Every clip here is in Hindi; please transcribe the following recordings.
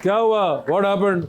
क्या हुआ? What happened?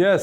Yes.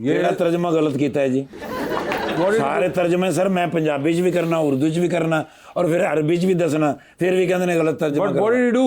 ये तर्जमा गलत किया है जी। सारे तर्जमे सर मैं पंजाबी च भी करना, उर्दू च भी करना और फिर अरबी च भी दसना, फिर भी कहते ने गलत तर्जमा But what did you do?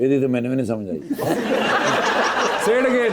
ये तो मैंने भी नहीं समझ आई। Say it again.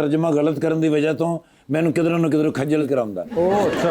तर्जमा गलत करने की वजह तो मैंने किधरों न किधरों खज्जल कराਉਂਦਾ। Oh अच्छा।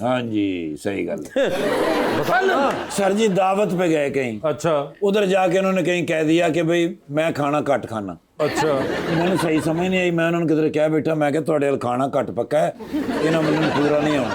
हाँ जी सही गल। सर जी दावत पे गए कहीं, अच्छा उधर जाके उन्होंने कहीं कह दिया कि भाई मैं खाना घट खाना। अच्छा। मैंने सही समझ नहीं आई, मैं उन्होंने किधर क्या बेटा मैं क्या थोड़े खाना घट पक्का है, इन्होंने मैंने पूरा नहीं आना।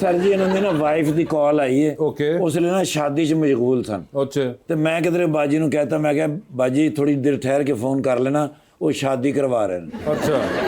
सर जी इन्होंने ना वाइफ की कॉल आई है, Okay. उसने ना शादी च मशगूल सन अच्छा। ਤੇ ਮੈਂ ਕਿਧਰੇ ਬਾਜੀ ਨੂੰ ਕਹਿਤਾ, ਮੈਂ ਕਿਹਾ ਬਾਜੀ ਥੋੜੀ ਦੇਰ ਠਹਿਰ ਕੇ ਫੋਨ ਕਰ ਲੈਣਾ, ਉਹ शादी करवा रहे हैं। अच्छा।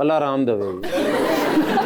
अल्लाह आराम देवे।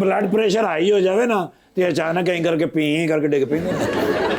ब्लड प्रेशर हाई हो जावे ना तो अचानक कहीं करके पी करके डिग पेंदे।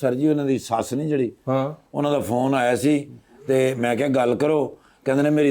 ਸਰ ਜੀ ਉਹਨਾਂ ਦੀ ਸੱਸ ਨਹੀਂ ਜਿਹੜੀ, हाँ। ਉਹਨਾਂ ਦਾ ਫੋਨ ਆਇਆ ਸੀ ਤੇ ਮੈਂ ਕਿਹਾ ਗੱਲ ਕਰੋ, ਕਹਿੰਦੇ ਨੇ ਮੇਰੀ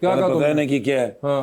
क्या कहा पता तुमने? नहीं कि क्या है। हाँ।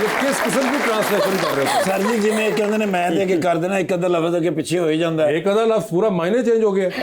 ये किस किस्म की ट्रांसलेशन कर रहे हो? सर जी जिवें ਕਹਿੰਦੇ ਨੇ ਮੈਂ ਤੇ ਅੱਗੇ ਕਰ ਦੇਣਾ, ਇੱਕ ਅੱਧਾ ਲਫ਼ਜ਼ ਅੱਗੇ ਪਿੱਛੇ ਹੋ ਹੀ ਜਾਂਦਾ ਹੈ। एक आधा लफ्ज पूरा मायने चेंज हो गया।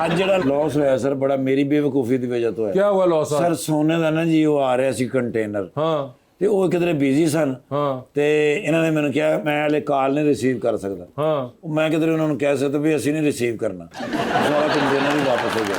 ਅੱਜ ਜਿਹੜਾ ਲਾਸ ਹੋਇਆ ਸਰ ਬੜਾ ਮੇਰੀ ਬੇਵਕੂਫੀ ਦੀ ਵਜ੍ਹਾ ਤੋਂ ਹੈ। क्या हुआ लॉस? ਸਰ ਸੋਨੇ ਦਾ ਨਾ ਜੀ ਉਹ ਆ ਰਿਹਾ ਸੀ ਕੰਟੇਨਰ, हाँ ਤੇ ਉਹ ਕਿਧਰੇ ਬਿਜ਼ੀ ਸਨ हाँ ਤੇ ਇਹਨਾਂ ਨੇ ਮੈਨੂੰ ਕਿਹਾ ਮੈਂ ਹਲੇ ਕਾਲ ਨਹੀਂ ਰਿਸੀਵ ਕਰ ਸਕਦਾ। हाँ। ਉਹ ਮੈਂ ਕਿਧਰੇ ਉਹਨਾਂ ਨੂੰ ਕਹਿ ਸਕਦਾ ਵੀ ਅਸੀਂ ਨਹੀਂ ਰਿਸੀਵ ਕਰਨਾ, ਸਾਰਾ ਕੰਟੇਨਰ ਹੀ ਵਾਪਸ ਹੋ ਗਿਆ।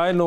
I know,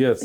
Yes.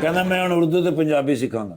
ਕਹਿੰਦਾ ਮੈਂ ਹੁਣ ਉਰਦੂ ਤੇ ਪੰਜਾਬੀ ਸਿੱਖਾਂਗਾ।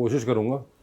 कोशिश करूंगा।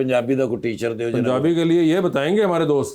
ਪੰਜਾਬੀ ਦਾ ਕੋਈ ਟੀਚਰ ਦਿਓ ਜਨਾਬ। पंजाबी के लिए ये बताएंगे हमारे दोस्त।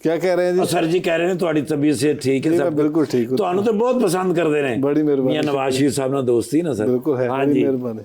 क्या कह रहे हैं जी? ਸਰ ਜੀ ਕਹਿ ਰਹੇ ਨੇ ਤੁਹਾਡੀ ਤਬੀਅਤ ਸੇ ਠੀਕ ਹੈ मैं ਸਭ? बिल्कुल ठीक हूँ। ਤੁਹਾਨੂੰ ਤਾਂ ਬਹੁਤ ਪਸੰਦ ਕਰਦੇ ਨੇ। बड़ी मेहरबानी। ਮੀਆਂ ਨਵਾਜ਼ ਸ਼ਰੀਫ ਸਾਹਿਬ ਨਾਲ ਦੋਸਤੀ ਨਾ ਸਰ? बिल्कुल है, हाँ बड़ी जी। मेहरबानी।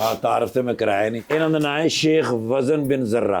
ਹਾਂ ਤਾਰਫ ਤੇ ਮੈਂ ਕਰਾਇਆ ਨਹੀਂ। ਇਹਨਾਂ ਦਾ ਨਾਮ ਹੈ ਸ਼ੇਖ ਵਜ਼ਨ ਬਿਨ ਜ਼ਰਾ।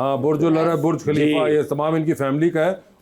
हाँ बुर्ज उल अरब, बुर्ज खलीफा, ये तमाम इनकी फैमिली का है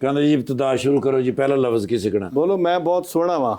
ਕਹਿੰਦਾ ਜੀ ਇਬਤਦਾ ਸ਼ੁਰੂ ਕਰੋ ਜੀ, ਪਹਿਲਾ ਲਫ਼ਜ਼ ਕੀ ਸਿੱਖਣਾ? बोलो मैं बहुत सोना वहाँ।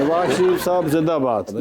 नवाज शरीफ साहब जिंदाबाद।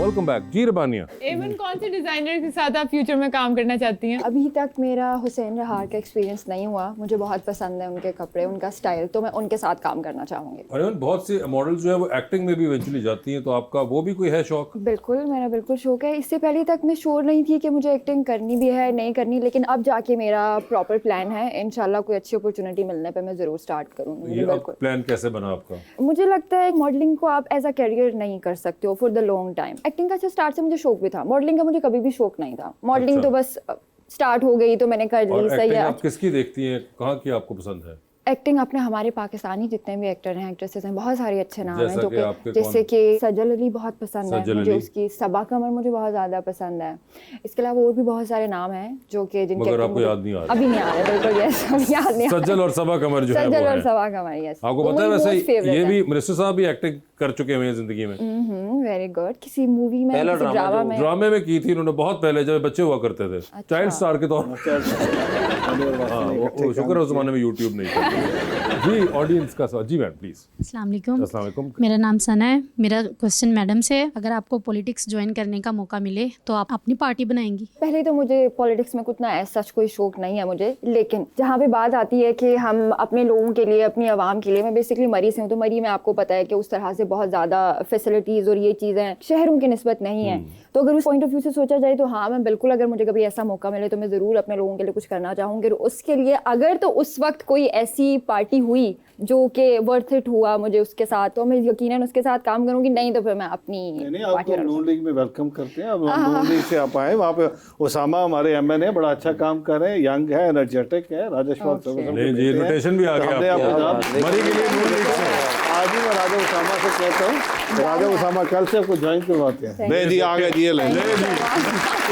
वेलकम बैक जी रबानिया। एवन कौन से डिजाइनर के साथ आप फ्यूचर में काम करना चाहती हैं? अभी तक मेरा हुसैन रहार का एक्सपीरियंस नहीं हुआ, मुझे बहुत पसंद है उनके कपड़े, उनका स्टाइल, तो मैं उनके साथ काम करना चाहूँगी। और इवन बहुत सी मॉडल्स जो है वो एक्टिंग में भी इवेंचुअली जाती हैं, तो आपका वो भी कोई है शौक? बिल्कुल मेरा बिल्कुल शौक है। इससे पहले तक मैं श्योर नहीं थी कि मुझे एक्टिंग करनी भी है नहीं करनी, लेकिन अब जाके मेरा प्रॉपर प्लान है। इंशाल्लाह कोई अच्छी अपॉर्चुनिटी मिलने पर मैं ज़रूर स्टार्ट करूँगी। ये अब बिल्कुल प्लान कैसे बना आपका? मुझे लगता है मॉडलिंग को आप एज अ करियर नहीं कर सकते हो for the long time. Acting का अच्छा स्टार्ट से मुझे शौक भी था, मॉडलिंग का मुझे कभी भी शौक नहीं था। मॉडलिंग अच्छा। तो बस स्टार्ट हो गई तो मैंने कर और ली, सही एक्टिंग है। आप किसकी देखती हैं, कहाँ की आपको पसंद है? एक्टिंग अपने हमारे पाकिस्तानी जितने भी एक्टर हैं एक्ट्रेसेस हैं बहुत सारे अच्छे नाम हैं जैसा जो कि आपके कि जैसे कौन? कि सजल अली बहुत पसंद है सजल मुझे, अली। उसकी सबा कमर मुझे बहुत ज़्यादा पसंद है। इसके अलावा और भी बहुत सारे नाम हैं जो कि जिनके मगर acting आपको मुझे- याद नहीं आ रहा। अभी नहीं आ रहे, बिल्कुल यस अभी याद नहीं आ रहा। सज्जल और सबा कमर जो है सजल वो और है। सबा कमर यस। आपको पता है वैसे ये भी मिनिस्टर साहब भी एक्टिंग कर चुके हुए हैं जिंदगी में? Very good. किसी मूवी में, पहला किसी ड्रामा ड्रामा जो में? ड्रामे में की थी उन्होंने बहुत पहले, जब बच्चे हुआ करते थे, चाइल्ड स्टार के तौर पर। हाँ, वो शुक्र है उस जमाने में यूट्यूब नहीं था। जी ऑडियंस का सवाल। जी मैम प्लीज। अस्सलाम वालेकुम। अस्सलाम वालेकुम। मेरा नाम सना है। मेरा क्वेश्चन मैडम से है, अगर आपको पॉलिटिक्स ज्वाइन करने का मौका मिले तो आप अपनी पार्टी बनाएंगी? पहले तो मुझे पॉलिटिक्स में कुछ ना ऐसा कोई शौक नहीं है मुझे, लेकिन जहाँ पे बात आती है कि हम अपने लोगों के लिए, अपनी आवाम के लिए, मैं बेसिकली मरी से हूँ, तो मरी में आपको पता है कि उस तरह से बहुत ज़्यादा फैसिलिटीज़ और ये चीज़ें शहरों की निस्बत नहीं है। तो अगर उस पॉइंट ऑफ व्यू से सोचा जाए तो हाँ, मैं बिल्कुल, अगर मुझे कभी ऐसा मौका मिले तो मैं ज़रूर अपने लोगों के लिए कुछ करना चाहूँगी। और उसके लिए अगर तो उस वक्त कोई ऐसी पार्टी हुई जो कि वर्थ इट हुआ मुझे उसके साथ, तो मैं यकीनन उसके साथ काम करूँगी, नहीं तो फिर मैं अपनी नहीं पार्टी आपको नून लीग में वेलकम करते हैं। अब नून लीग से आप आए, वहाँ पे उसामा हमारे एमएन है, बड़ा अच्छा काम कर रहे हैं, यंग है, एनर्जेटिक है, राजेश्वर नहीं जी, इनविटेशन भी आ गया आपको मरी के लिए नून लीग से। आज ही मैं राजा उसामा से कहता हूँ, राजा उसामा कल से आपको ज्वाइन करवाते हैं। नहीं जी आ गए जी, ये लें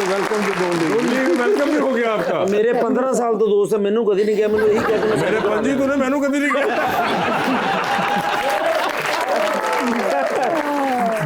welcome to Noon league. Welcome भी हो गया आपका। मेरे 15 साल तो दोस्त है, मैनू कभी नहीं किया, मैनू यही कहते हैं मेरे पंजी तूने मैनू कभी नहीं किया।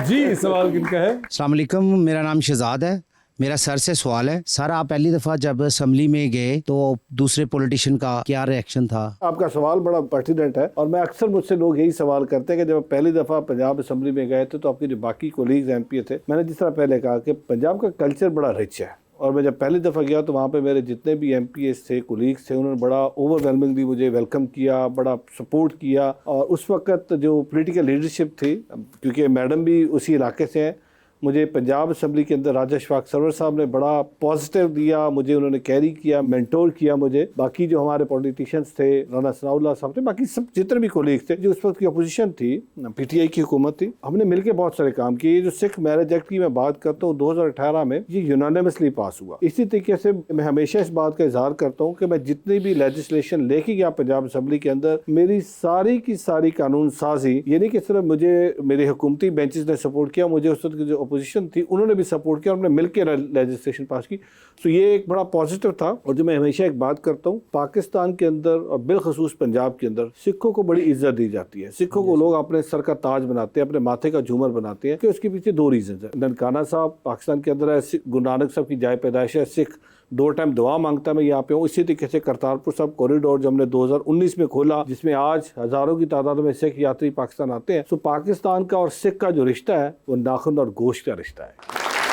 जी सवाल किनका है? अस्सलाम वालेकुम, मेरा नाम शहजाद है। मेरा सर से सवाल है, सर आप पहली दफ़ा जब असम्बली में गए तो दूसरे पॉलिटिशियन का क्या रिएक्शन था? आपका सवाल बड़ा पर्टिनेंट है, और मैं अक्सर मुझसे लोग यही सवाल करते हैं कि जब पहली दफ़ा पंजाब असम्बली में गए थे तो आपके जो बाकी कोलीग्स MP थे, मैंने जिस तरह पहले कहा कि पंजाब का कल्चर बड़ा रिच है, और मैं जब पहली दफ़ा गया तो वहाँ पे मेरे जितने भी MPs थे, कोलीग्स थे, उन्होंने बड़ा ओवरवेलमिंगली मुझे वेलकम किया, बड़ा सपोर्ट किया। और उस वक्त जो पॉलिटिकल लीडरशिप थी, क्योंकि मैडम भी उसी इलाके से हैं, मुझे पंजाब असम्बली के अंदर राजा अशफाक सरवर साहब ने बड़ा पॉजिटिव दिया, मुझे उन्होंने कैरी किया, मेंटोर किया मुझे। बाकी जो हमारे पॉलिटिशियंस थे, राना सनाउल्लाह साहब थे, बाकी सब जितने भी कोलीग थे, जो उस वक्त की अपोजिशन थी, PTI की हुकूमत थी, हमने मिलकर बहुत सारे काम किए। जो सिख मैरिज एक्ट की मैं बात करता हूँ, 2018 में ये यूनानिमसली पास हुआ। इसी तरीके से मैं हमेशा इस बात का इजहार करता हूँ कि मैं जितनी भी लेजिस्लेशन लेके गया पंजाब असम्बली के अंदर, मेरी सारी की सारी कानून साजी, ये नहीं कि सिर्फ मुझे मेरे हुकूमती बेंचेस ने सपोर्ट किया, मुझे उस वक्त की जो अपोजिशन थी उन्होंने भी सपोर्ट किया, और हमने मिलकर लेजिस्लेशन पास की। तो ये एक बड़ा पॉजिटिव था। और जो मैं हमेशा एक बात करता हूँ, पाकिस्तान के अंदर और बिलखसूस पंजाब के अंदर सिखों को बड़ी इज्जत दी जाती है। सिखों को लोग अपने सर का ताज बनाते हैं, अपने माथे का झूमर बनाते हैं, कि उसके पीछे दो रीजन है। ननकाना साहब पाकिस्तान के अंदर है, गुरु नानक साहब की जाए पैदाइश है, सिख 2 टाइम दुआ मांगता, मैं यहाँ पे हूँ। इसी तरीके से करतारपुर साहब कॉरिडोर जो हमने 2019 में खोला, जिसमें आज हज़ारों की तादाद में सिख यात्री पाकिस्तान आते हैं। तो पाकिस्तान का और सिख का जो रिश्ता है वो नाखून और गोश्त का रिश्ता है।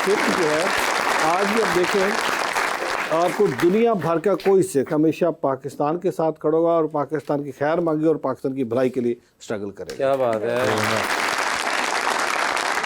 सिख जो है, आज भी अब देखें, आपको दुनिया भर का कोई सिख हमेशा पाकिस्तान के साथ खड़ा होगा और पाकिस्तान की खैर मांगी और पाकिस्तान की भलाई के लिए स्ट्रगल करेगा। क्या बात है।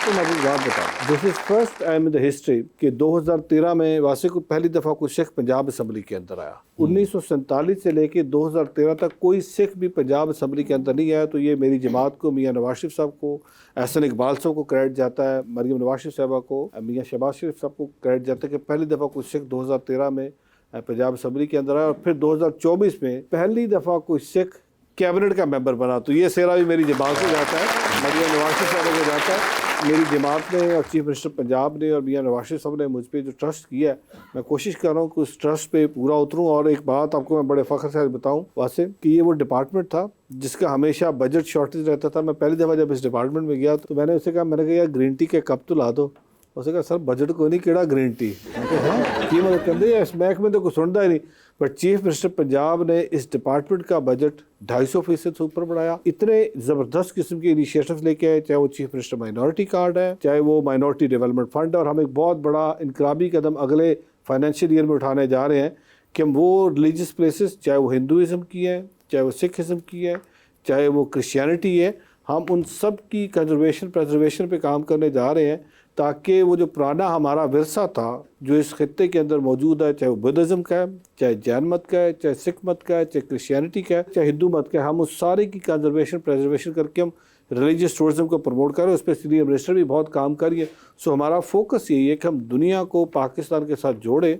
तो मैं आपको बात बताऊँ, this is first time in the history कि 2013 में वासे को पहली दफ़ा कोई सिख पंजाब असम्बली के अंदर आया। 1947 से लेके 2013 तक कोई सिख भी पंजाब असम्बली के अंदर नहीं आया। तो ये मेरी जमात को, मियाँ नवाज शरीफ साहब को, एहसन इकबाल साहब को क्रेडिट जाता है, मरियम नवाज शरीफ साहबा को, मियाँ शहबाज शरीफ साहब को क्रेडिट जाता है कि पहली दफ़ा कोई सिख 2013 में पंजाब असम्बली के अंदर आया। और फिर 2024 में पहली दफ़ा कोई सिख कैबिनेट का मेंबर बना। तो ये सेहरा भी मेरी जमात को जाता है, मरियम नवाज शरीफ साहब को जाता है। मेरी जमात ने और चीफ मिनिस्टर पंजाब ने और मियाँ नवाज शरीफ साहब ने मुझ पर जो ट्रस्ट किया है, मैं कोशिश कर रहा हूँ कि उस ट्रस्ट पे पूरा उतरूँ। और एक बात आपको मैं बड़े फ़ख्र से बताऊँ वासे, कि ये वो डिपार्टमेंट था जिसका हमेशा बजट शॉर्टेज रहता था। मैं पहली दफ़ा जब इस डिपार्टमेंट में गया तो मैंने उससे कहा, मैंने कहा यार ग्रीन टी के कप तो ला दो। उसने कहा सर बजट को नहीं, केड़ा ग्रीन टी। हाँ की मतलब कहते इस महकमे तो कुछ सुनता ही नहीं। बट चीफ मिनिस्टर पंजाब ने इस डिपार्टमेंट का बजट 250% से ऊपर बढ़ाया। इतने ज़बरदस्त किस्म के इनिशिएटिव्स लेके आए, चाहे वो चीफ मिनिस्टर माइनॉरिटी कार्ड है, चाहे वो माइनॉरिटी डेवलपमेंट फंड है। और हम एक बहुत बड़ा इनकलाबी कदम अगले फाइनेंशियल ईयर में उठाने जा रहे हैं कि हम वो रिलीजियस प्लेसेस, चाहे वो हिंदुज़म की है, चाहे वो सिखिज़म की है, चाहे वो क्रिश्चियनिटी है, हम उन सब की कंजर्वेशन प्रेजर्वेशन पे काम करने जा रहे हैं, ताकि वो जो पुराना हमारा विरसा था जो इस खत्ते के अंदर मौजूद है, चाहे वो बुद्धिज़्म का है, चाहे जैन मत का है, चाहे सिख मत का है, चाहे क्रिश्चियनिटी का है, चाहे हिंदू मत का है, हम उस सारे की कंजर्वेशन प्रेजर्वेशन करके हम रिलीजियस टूरिज्म को प्रमोट करें। उस पर सीनियर मिनिस्टर भी बहुत काम करिए। सो हमारा फोकस यही है कि हम दुनिया को पाकिस्तान के साथ जोड़ें।